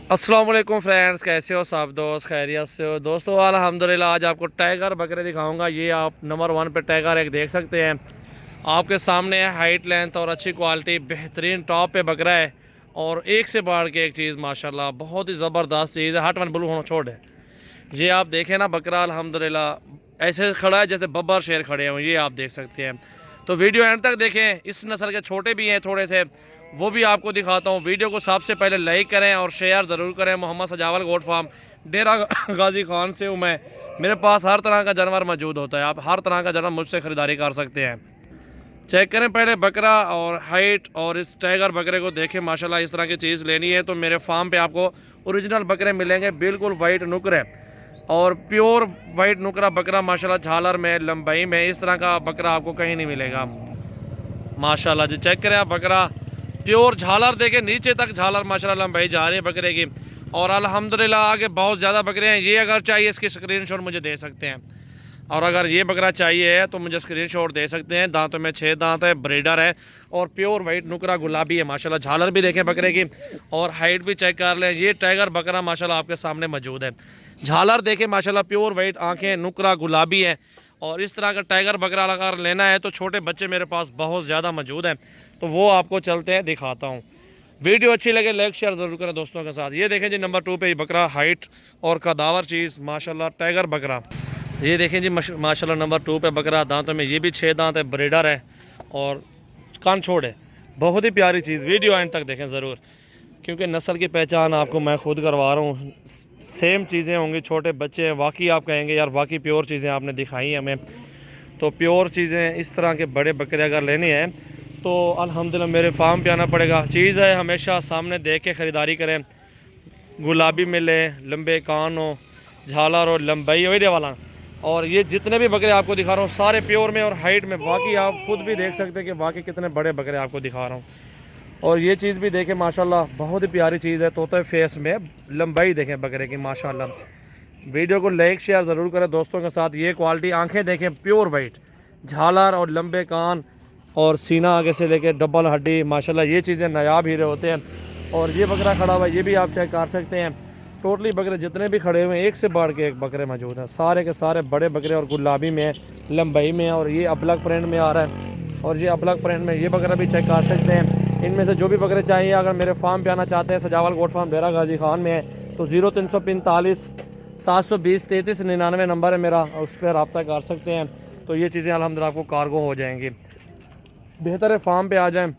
अस्सलाम वालेकुम फ्रेंड्स, कैसे हो सब दोस्त? खैरियत से हो दोस्तों? अल्हम्दुलिल्लाह। आज आपको टाइगर बकरे दिखाऊंगा। ये आप नंबर 1 पे टाइगर एक देख सकते हैं आपके सामने है। हाइट लेंथ और अच्छी क्वालिटी बेहतरीन टॉप पे बकरा है और एक से बढ़ के एक चीज़ माशाल्लाह बहुत ही ज़बरदस्त चीज़ है। हट वन ब्लू होना छोड़ है। ये आप देखें ना, बकरा अल्हम्दुलिल्लाह ऐसे खड़ा है जैसे बब्बर शेर खड़े हों। ये आप देख सकते हैं। तो वीडियो एंड तक देखें। इस नस्ल के छोटे भी हैं थोड़े से, वो भी आपको दिखाता हूँ। वीडियो को सबसे पहले लाइक करें और शेयर ज़रूर करें। मोहम्मद सजावल गोट फार्म, डेरा गाजी खान से हूँ मैं। मेरे पास हर तरह का जानवर मौजूद होता है। आप हर तरह का जानवर मुझसे ख़रीदारी कर सकते हैं। चेक करें पहले बकरा और हाइट, और इस टाइगर बकरे को देखें। माशाल्लाह इस तरह की चीज़ लेनी है तो मेरे फार्म पे आपको ओरिजिनल बकरे मिलेंगे। बिल्कुल वाइट नुकर है और प्योर वाइट नुकरा बकरा माशाल्लाह, झालर में, लंबाई में। इस तरह का बकरा आपको कहीं नहीं मिलेगा माशाल्लाह जी। चेक करें आप, बकरा प्योर झालर देखें, नीचे तक झालर माशाल्लाह लंबाई जा रही है बकरे की। और अल्हम्दुलिल्लाह आगे बहुत ज़्यादा बकरे हैं। ये अगर चाहिए इसकी स्क्रीनशॉट मुझे दे सकते हैं। और अगर ये बकरा चाहिए है तो मुझे स्क्रीनशॉट दे सकते हैं। दांतों में 6 दांत है, ब्रीडर है और प्योर वाइट नुकरा गुलाबी है माशाल्लाह। झालर भी देखें बकरे की और हाइट भी चेक कर लें। ये टाइगर बकरा माशाल्लाह आपके सामने मौजूद है। झालर देखें माशाल्लाह, प्योर वाइट आंखें, नुकरा गुलाबी है। और इस तरह का टाइगर बकरा अगर लेना है तो छोटे बच्चे मेरे पास बहुत ज़्यादा मौजूद हैं, तो वो आपको चलते हैं दिखाता हूँ। वीडियो अच्छी लगे लाइक शेयर ज़रूर करें दोस्तों के साथ। ये देखें जी नंबर 2 पे ये बकरा, हाइट और कदावर चीज़ माशाल्लाह टाइगर बकरा। ये देखें जी माशाल्लाह नंबर 2 पे बकरा। दांतों में ये भी 6 दांत है, ब्रीडर है और कान छोड़ है। बहुत ही प्यारी चीज़। वीडियो एंड तक देखें ज़रूर, क्योंकि नस्ल की पहचान आपको मैं खुद करवा रहा हूँ। सेम चीज़ें होंगी, छोटे बच्चे हैं, वाकई आप कहेंगे यार वाकई प्योर चीज़ें आपने दिखाई हमें। तो प्योर चीज़ें इस तरह के बड़े बकरे अगर लेने हैं तो अल्हम्दुलिल्लाह मेरे फार्म पे आना पड़ेगा। चीज़ है हमेशा सामने देख के ख़रीदारी करें। गुलाबी मिले, लंबे कान हो, झालर और लंबाई हो वाला। और ये जितने भी बकरे आपको दिखा रहा हूँ सारे प्योर में और हाइट में। बाकी आप खुद भी देख सकते हैं कि बाकी कितने बड़े बकरे आपको दिखा रहा हूँ। और ये चीज़ भी देखें माशाल्लाह, बहुत ही प्यारी चीज़ है। तोते फेस में लंबाई देखें बकरे की माशाल्लाह। वीडियो को लाइक शेयर ज़रूर करें दोस्तों के साथ। ये क्वालिटी, आंखें देखें प्योर वाइट, झालर और लंबे कान और सीना आगे से लेके डबल हड्डी माशाल्लाह। ये चीज़ें नायाब हीरे होते हैं। और ये बकरा खड़ा हुआ है, ये भी आप चेक कर सकते हैं। टोटली बकरे जितने भी खड़े हुए हैं एक से बढ़ के एक बकरे मौजूद हैं। सारे के सारे बड़े बकरे और गुलाबी में, लंबाई में। और ये अपलग प्रिंट में आ रहा है और ये अपलग प्रिंट में। ये बकरा भी चेक कर सकते हैं। इनमें से जो भी बकरे चाहिए अगर मेरे फार्म पे आना चाहते हैं, सजावल गोट फार्म डेरा गाजी खान में है, तो 0345 720 3399 नंबर है मेरा, उस पर रब्ता कर सकते हैं। तो ये चीज़ें अल्हम्दुलिल्लाह आपको कार्गो हो जाएंगी। बेहतर है फार्म पे आ जाएं,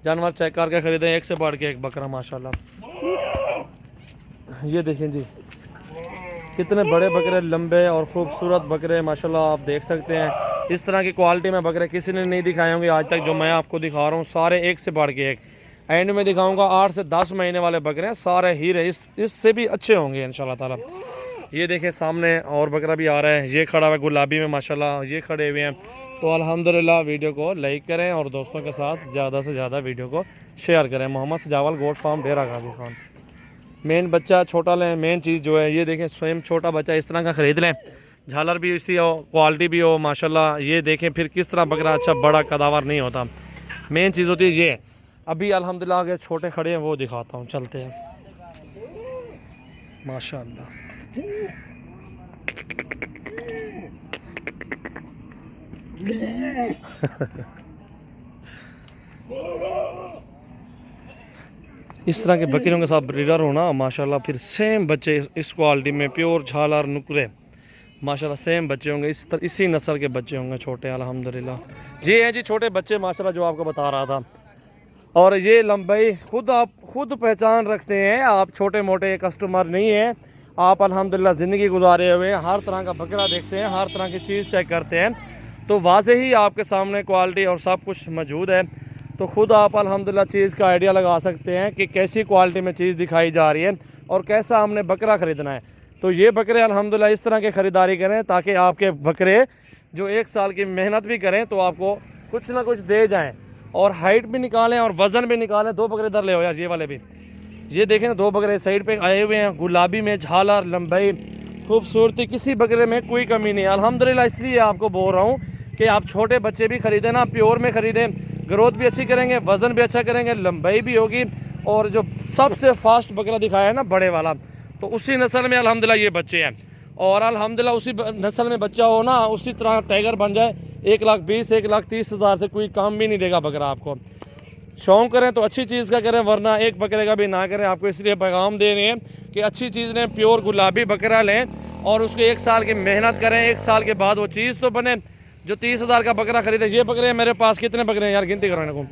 जानवर चेक करके ख़रीदें। एक से बढ़ के एक बकरा माशाल्लाह। ये देखें जी कितने बड़े बकरे, लंबे और खूबसूरत बकरे माशाल्लाह आप देख सकते हैं। इस तरह की क्वालिटी में बकरे किसी ने नहीं दिखाए होंगे आज तक। जो मैं आपको दिखा रहा हूँ सारे एक से बढ़ के एक। एंड में दिखाऊंगा 8 से 10 महीने वाले बकरे हैं, सारे हीरे। इससे भी अच्छे होंगे इंशाल्लाह ताला। ये देखें सामने और बकरा भी आ रहा है। ये खड़ा हुआ है गुलाबी में माशाल्लाह, ये खड़े हुए हैं। तो अल्हम्दुलिल्लाह वीडियो को लाइक करें और दोस्तों के साथ ज़्यादा से ज़्यादा वीडियो को शेयर करें। मोहम्मद सजावल गोट फार्म डेरा गाजी खान। मेन बच्चा छोटा लें, मेन चीज़ जो है ये देखें, स्वयं छोटा बच्चा इस तरह का ख़रीद लें। झालर भी इसी हो, क्वालिटी भी हो माशाल्लाह। ये देखें फिर किस तरह बकरा अच्छा बड़ा कदावर नहीं होता। मेन चीज़ होती है ये। अभी अल्हम्दुलिल्लाह आगे छोटे खड़े हैं, वो दिखाता हूँ, चलते हैं माशाल्लाह। इस तरह के बकरियों के साथ ब्रीडर होना माशाल्लाह, फिर सेम बच्चे इस क्वालिटी में प्योर झालर नुकरे माशाल्लाह सेम बच्चे होंगे। इसी नस्ल के बच्चे होंगे छोटे अल्हम्दुलिल्लाह। ये हैं जी छोटे बच्चे माशाल्लाह जो आपको बता रहा था। और ये लंबाई आप खुद पहचान रखते हैं। आप छोटे मोटे कस्टमर नहीं हैं, आप अल्हम्दुलिल्लाह ज़िंदगी गुजारे हुए हैं। हर तरह का बकरा देखते हैं, हर तरह की चीज़ चेक करते हैं। तो वाज़े ही आपके सामने क्वालिटी और सब कुछ मौजूद है। तो ख़ुद आप अल्हम्दुलिल्लाह चीज़ का आइडिया लगा सकते हैं कि कैसी क्वालिटी में चीज़ दिखाई जा रही है और कैसा हमने बकरा ख़रीदना है। तो ये बकरे अल्हम्दुलिल्लाह इस तरह के ख़रीदारी करें ताकि आपके बकरे जो 1 साल की मेहनत भी करें तो आपको कुछ ना कुछ दे जाएं। और हाइट भी निकालें और वज़न भी निकालें। 2 बकरे इधर ले हो यार, ये वाले भी। ये देखें ना, 2 बकरे साइड पे आए हुए हैं, गुलाबी में, झालर, लंबाई, खूबसूरती, किसी बकरे में कोई कमी नहीं है अल्हम्दुलिल्लाह। इसलिए आपको बोल रहा हूँ कि आप छोटे बच्चे भी ख़रीदें ना, प्योर में ख़रीदें। ग्रोथ भी अच्छी करेंगे, वज़न भी अच्छा करेंगे, लंबाई भी होगी और जो सबसे फास्ट बकरा दिखाया है ना बड़े वाला, तो उसी नस्ल में अल्हम्दुलिल्लाह ये बच्चे हैं। और अल्हम्दुलिल्लाह उसी नस्ल में बच्चा हो ना, उसी तरह टाइगर बन जाए, 1,20,000 1,30,000 से कोई काम भी नहीं देगा बकरा आपको। शौक़ करें तो अच्छी चीज़ का करें, वरना एक बकरे का भी ना करें। आपको इसलिए पैगाम दे रहे हैं कि अच्छी चीज़ लें, प्योर गुलाबी बकरा लें और उसको 1 साल की मेहनत करें, 1 साल के बाद वो चीज़ तो बने। जो 30,000 का बकरा खरीदे, ये बकरे हैं मेरे पास, कितने बकरे हैं यार, गिनती करो इनको,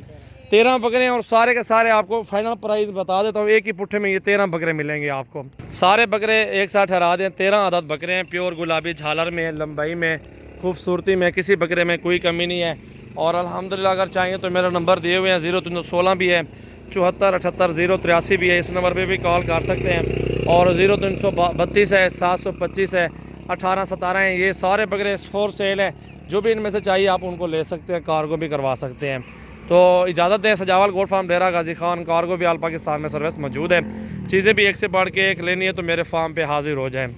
13 बकरे हैं। और सारे के सारे आपको फाइनल प्राइस बता देता हूँ, एक ही पुट्ठे में ये 13 बकरे मिलेंगे आपको। सारे बकरे एक साथ ठहरा दें, 13 आदत बकरे हैं, प्योर गुलाबी, झालर में, लंबाई में, खूबसूरती में, किसी बकरे में कोई कमी नहीं है। और अल्हम्दुलिल्लाह अगर चाहिए तो मेरा नंबर दिए हुए हैं, 0316 भी है, 74 78 083 भी है, इस नंबर पे भी कॉल कर सकते हैं। और 0332 है, 725 है, 1817 है। ये सारे बकरे फॉर सेल है, जो भी इनमें से चाहिए आप उनको ले सकते हैं, कार्गो भी करवा सकते हैं। तो इजाज़त दें, सजावल गोट फार्म डेरा गाजी खान, कार्गो भी आल पाकिस्तान में सर्विस मौजूद है। चीज़ें भी एक से बढ़ के एक लेनी है तो मेरे फार्म पे हाजिर हो जाएं।